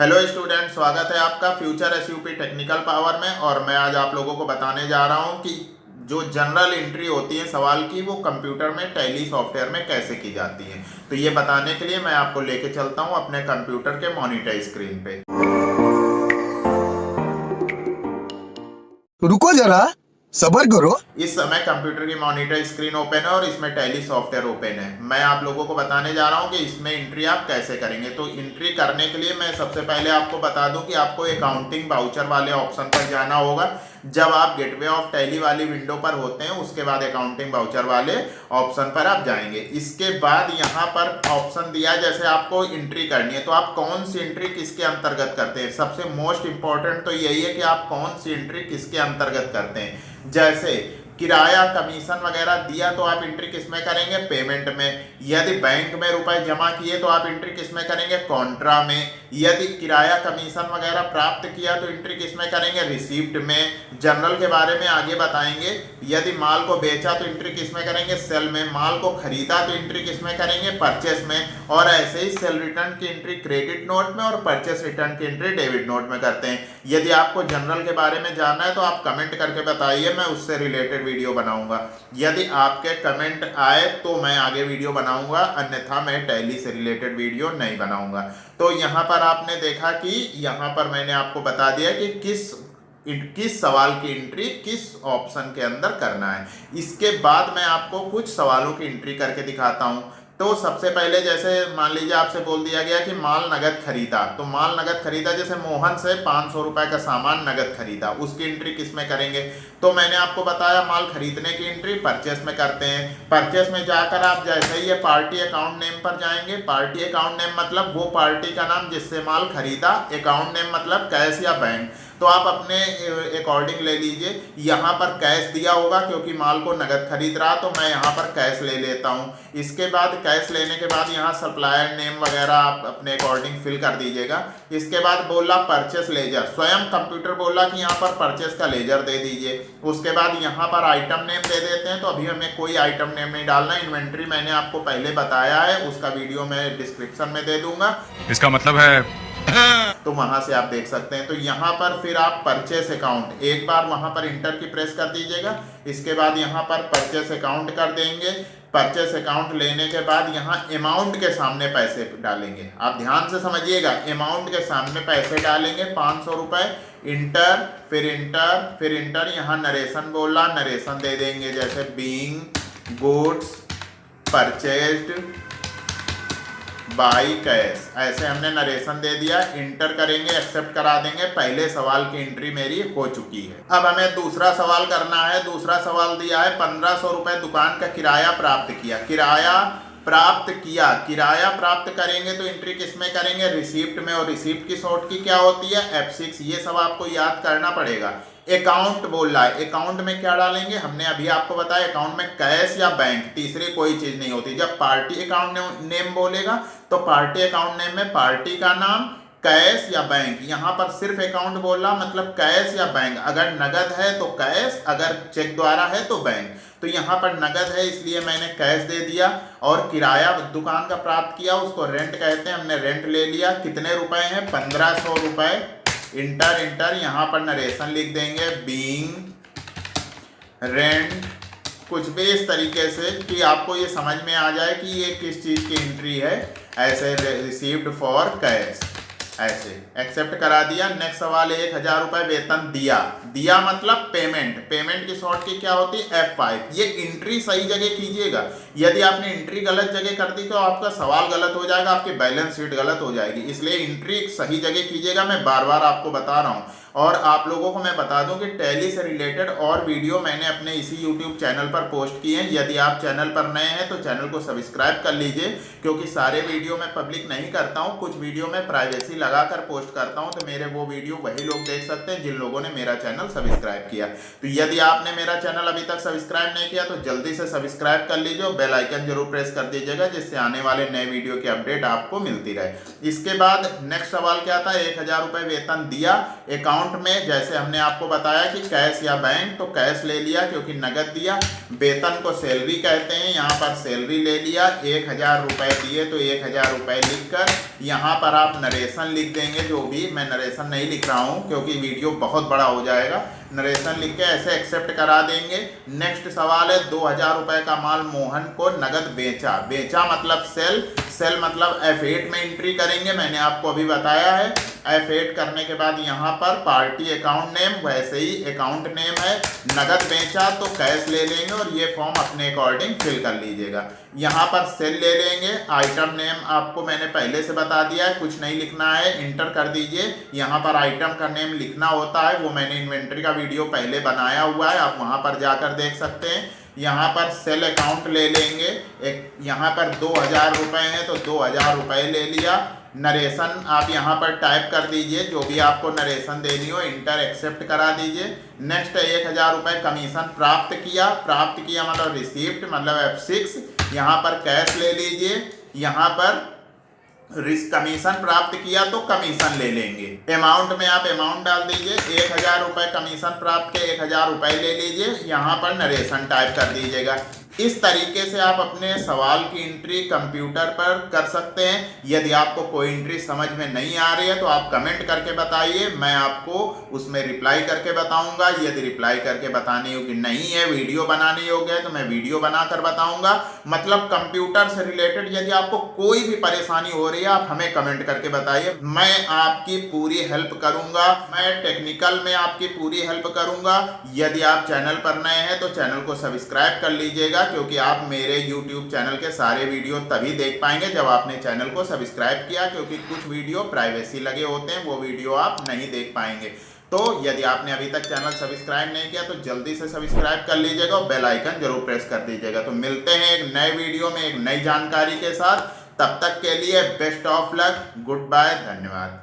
Hello student, स्वागत है आपका फ्यूचर एसयूपी टेक्निकल पावर में। और मैं आज आप लोगों को बताने जा रहा हूं कि जो जनरल एंट्री होती है सवाल की, वो कंप्यूटर में टैली सॉफ्टवेयर में कैसे की जाती है। तो ये बताने के लिए मैं आपको लेके चलता हूं अपने कंप्यूटर के मॉनिटर स्क्रीन पे। रुको जरा, सब्र करो। इस समय कंप्यूटर की मॉनिटर स्क्रीन ओपन है और इसमें टैली सॉफ्टवेयर ओपन है। मैं आप लोगों को बताने जा रहा हूं कि इसमें एंट्री आप कैसे करेंगे। तो एंट्री करने के लिए मैं सबसे पहले आपको बता दूं कि आपको अकाउंटिंग वाउचर वाले ऑप्शन पर जाना होगा। जब आप गेटवे ऑफ टैली वाली विंडो पर होते हैं उसके बाद अकाउंटिंग वाउचर वाले ऑप्शन पर आप जाएंगे। इसके बाद यहाँ पर ऑप्शन दिया है, जैसे आपको एंट्री करनी है तो आप कौन सी एंट्री किसके अंतर्गत करते हैं। सबसे मोस्ट इंपॉर्टेंट तो यही है कि आप कौन सी एंट्री किसके अंतर्गत करते हैं। जैसे किराया कमीशन वगैरह दिया तो आप एंट्री किस में करेंगे, पेमेंट में। यदि बैंक में रुपए जमा किए तो आप एंट्री किस में करेंगे, कॉन्ट्रा में। यदि किराया कमीशन वगैरह प्राप्त किया तो एंट्री किस में करेंगे, रिसीप्ट में। जनरल के बारे में आगे बताएंगे। यदि माल को बेचा तो एंट्री किस में करेंगे, सेल में। माल को खरीदा तो एंट्री किस में करेंगे, परचेस में। और ऐसे ही सेल रिटर्न की एंट्री क्रेडिट नोट में और परचेस रिटर्न की एंट्री डेबिट नोट में करते हैं। यदि आपको जनरल के बारे में जानना है तो आप कमेंट करके बताइए, मैं उससे रिलेटेड वीडियो बनाऊंगा। यदि आपके कमेंट आए तो मैं आगे वीडियो बनाऊंगा, अन्यथा मैं टैली से रिलेटेड वीडियो नहीं बनाऊंगा। तो यहाँ पर आपने देखा कि यहाँ पर मैंने आपको बता दिया कि किस सवाल की एंट्री किस ऑप्शन के अंदर करना है। इसके बाद मैं आपको कुछ सवालों की एंट्री करके दिखाता हूं। तो सबसे पहले जैसे मान लीजिए आपसे बोल दिया गया कि माल नगद खरीदा, तो माल नगद खरीदा, जैसे मोहन से 500 रुपए का सामान नगद खरीदा, उसकी एंट्री किस में करेंगे। तो मैंने आपको बताया माल खरीदने की एंट्री परचेस में करते हैं। परचेस में जाकर आप जैसे ही ये पार्टी अकाउंट नेम पर जाएंगे, पार्टी अकाउंट नेम मतलब वो पार्टी का नाम जिससे माल खरीदा, अकाउंट नेम मतलब कैश या बैंक। तो आप अपने अकॉर्डिंग ले लीजिए। यहाँ पर कैश दिया होगा क्योंकि माल को नगद खरीद रहा, तो मैं यहाँ पर कैश ले लेता हूँ। इसके बाद कैश लेने के बाद यहाँ सप्लायर नेम वगैरह आप अपने अकॉर्डिंग फिल कर दीजिएगा। इसके बाद बोला परचेस लेजर, स्वयं कंप्यूटर बोला कि यहाँ पर परचेस का लेजर दे दीजिए। उसके बाद यहाँ पर आइटम नेम दे देते हैं। तो अभी हमें कोई आइटम नेम नहीं डालना। इन्वेंट्री मैंने आपको पहले बताया है, उसका वीडियो मैं डिस्क्रिप्शन में दे दूंगा, इसका मतलब है तो वहां से आप देख सकते हैं। तो यहाँ पर फिर आप परचेस अकाउंट एक बार वहां पर इंटर की प्रेस कर दीजिएगा। इसके बाद यहाँ पर परचेस अकाउंट कर देंगे। परचेस अकाउंट लेने के बाद यहाँ अमाउंट के सामने पैसे डालेंगे। आप ध्यान से समझिएगा, अमाउंट के सामने पैसे डालेंगे 500 रुपए। इंटर, फिर इंटर, फिर इंटर। यहाँ नरेशन बोला, नरेशन दे देंगे, जैसे being goods purchased by cash, ऐसे हमने नरेशन दे दिया। इंटर करेंगे, एक्सेप्ट करा देंगे। पहले सवाल की एंट्री मेरी हो चुकी है। अब हमें दूसरा सवाल करना है। दूसरा सवाल दिया है 1500 रुपए दुकान का किराया प्राप्त किया। किराया प्राप्त किया, किराया प्राप्त करेंगे तो एंट्री किस में करेंगे, रिसीप्ट में। और रिसीप्ट की शॉर्ट की क्या होती है, F6। ये सब आपको याद करना पड़ेगा। अकाउंट बोल रहा है, अकाउंट में क्या डालेंगे, हमने अभी आपको बताया अकाउंट में कैश या बैंक, तीसरी कोई चीज नहीं होती। जब पार्टी अकाउंट नेम बोलेगा तो पार्टी अकाउंट नेम में पार्टी का नाम, कैश या बैंक। यहाँ पर सिर्फ अकाउंट बोल रहा, मतलब कैश या बैंक। अगर नगद है तो कैश, अगर चेक द्वारा है तो बैंक। तो यहाँ पर नगद है इसलिए मैंने कैश दे दिया। और किराया दुकान का प्राप्त किया, उसको रेंट कहते हैं, हमने रेंट ले लिया। कितने रुपए हैं, 1500 रुपए। Inter, inter. यहाँ पर नरेशन लिख देंगे, बीइंग रेंट, कुछ भी इस तरीके से कि आपको ये समझ में आ जाए कि ये किस चीज की एंट्री है। ऐसे रिसीव्ड फॉर कैश, ऐसे एक्सेप्ट करा दिया। नेक्स्ट सवाल है 1000 रुपए वेतन दिया। दिया मतलब पेमेंट, पेमेंट की शॉर्ट की क्या होती है, F5। ये एंट्री सही जगह कीजिएगा। यदि आपने एंट्री गलत जगह कर दी तो आपका सवाल गलत हो जाएगा, आपकी बैलेंस शीट गलत हो जाएगी। इसलिए एंट्री सही जगह कीजिएगा, मैं बार बार आपको बता रहा हूँ। और आप लोगों को मैं बता दूं कि टैली से रिलेटेड और वीडियो मैंने अपने इसी यूट्यूब चैनल पर पोस्ट किए हैं। यदि आप चैनल पर नए हैं तो चैनल को सब्सक्राइब कर लीजिए, क्योंकि सारे वीडियो मैं पब्लिक नहीं करता हूं, कुछ वीडियो में प्राइवेसी लगाकर पोस्ट करता हूं। तो मेरे वो वीडियो वही लोग देख सकते हैं जिन लोगों ने मेरा चैनल सब्सक्राइब किया। तो यदि आपने मेरा चैनल अभी तक सब्सक्राइब नहीं किया तो जल्दी से सब्सक्राइब कर लीजिए और बेल आइकन जरूर प्रेस कर दीजिएगा, जिससे आने वाले नए वीडियो की अपडेट आपको मिलती रहे। इसके बाद नेक्स्ट सवाल क्या था, 1000 रुपए वेतन दिया। अकाउंट अमाउंट में जैसे हमने आपको बताया कि कैश या बैंक, तो कैश ले लिया क्योंकि नगद दिया। वेतन को सैलरी कहते हैं, यहाँ पर सैलरी ले लिया। 1000 रुपये दिए तो 1000 रुपये लिखकर यहाँ पर आप नरेशन लिख देंगे। जो भी, मैं नरेशन नहीं लिख रहा हूँ क्योंकि वीडियो बहुत बड़ा हो जाएगा। नरेशन लिख के ऐसे एक्सेप्ट करा देंगे। नेक्स्ट सवाल है, 2000 रुपये का माल मोहन को नगद बेचा। बेचा मतलब सेल, सेल मतलब F8 में एंट्री करेंगे, मैंने आपको अभी बताया है। F8 करने के बाद यहाँ पर पार्टी अकाउंट नेम, वैसे ही अकाउंट नेम है। नगद बेचा तो कैश ले लेंगे और ये फॉर्म अपने अकॉर्डिंग फिल कर लीजिएगा। यहाँ पर सेल ले लेंगे। आइटम नेम आपको मैंने पहले से बता दिया है, कुछ नहीं लिखना है, इंटर कर दीजिए। यहाँ पर आइटम का नेम लिखना होता है, वो मैंने इन्वेंट्री का वीडियो पहले बनाया हुआ है, आप वहाँ पर जाकर देख सकते हैं। यहाँ पर सेल अकाउंट ले लेंगे। एक यहाँ पर 2000 रुपये हैं तो 2000 रुपये ले लिया। नरेशन आप यहाँ पर टाइप कर दीजिए, जो भी आपको नरेशन देनी हो, इंटर एक्सेप्ट करा दीजिए। नेक्स्ट 1000 रुपये कमीशन प्राप्त किया। प्राप्त किया मतलब रिसीप्ट, मतलब F6। यहाँ पर कैश ले लीजिए। यहाँ पर कमीशन प्राप्त किया तो कमीशन ले लेंगे। अमाउंट में आप अमाउंट डाल दीजिए। 1000 रुपये कमीशन प्राप्त के 1000 रुपये ले लीजिए। यहाँ पर नरेशन टाइप कर दीजिएगा। इस तरीके से आप अपने सवाल की एंट्री कंप्यूटर पर कर सकते हैं। यदि आपको कोई एंट्री समझ में नहीं आ रही है तो आप कमेंट करके बताइए, मैं आपको उसमें रिप्लाई करके बताऊंगा। यदि रिप्लाई करके बताने योग्य नहीं है, वीडियो बनाने योग्य है, तो मैं वीडियो बनाकर बताऊंगा। मतलब कंप्यूटर से रिलेटेड यदि आपको कोई भी परेशानी हो रही है, आप हमें कमेंट करके बताइए, मैं आपकी पूरी हेल्प करूंगा। मैं टेक्निकल में आपकी पूरी हेल्प करूंगा। यदि आप चैनल पर नए हैं तो चैनल को सब्सक्राइब कर लीजिएगा, क्योंकि आप मेरे YouTube चैनल के सारे वीडियो तभी देख पाएंगे जब आपने चैनल को सब्सक्राइब किया, क्योंकि कुछ वीडियो प्राइवेसी लगे होते हैं, वो वीडियो आप नहीं देख पाएंगे। तो यदि आपने अभी तक चैनल सब्सक्राइब नहीं किया तो जल्दी से सब्सक्राइब कर लीजिएगा और बेल आइकन जरूर प्रेस कर दीजिएगा। तो मिलते हैं एक नए वीडियो में एक नई जानकारी के साथ। तब तक के लिए best of luck, goodbye, धन्यवाद।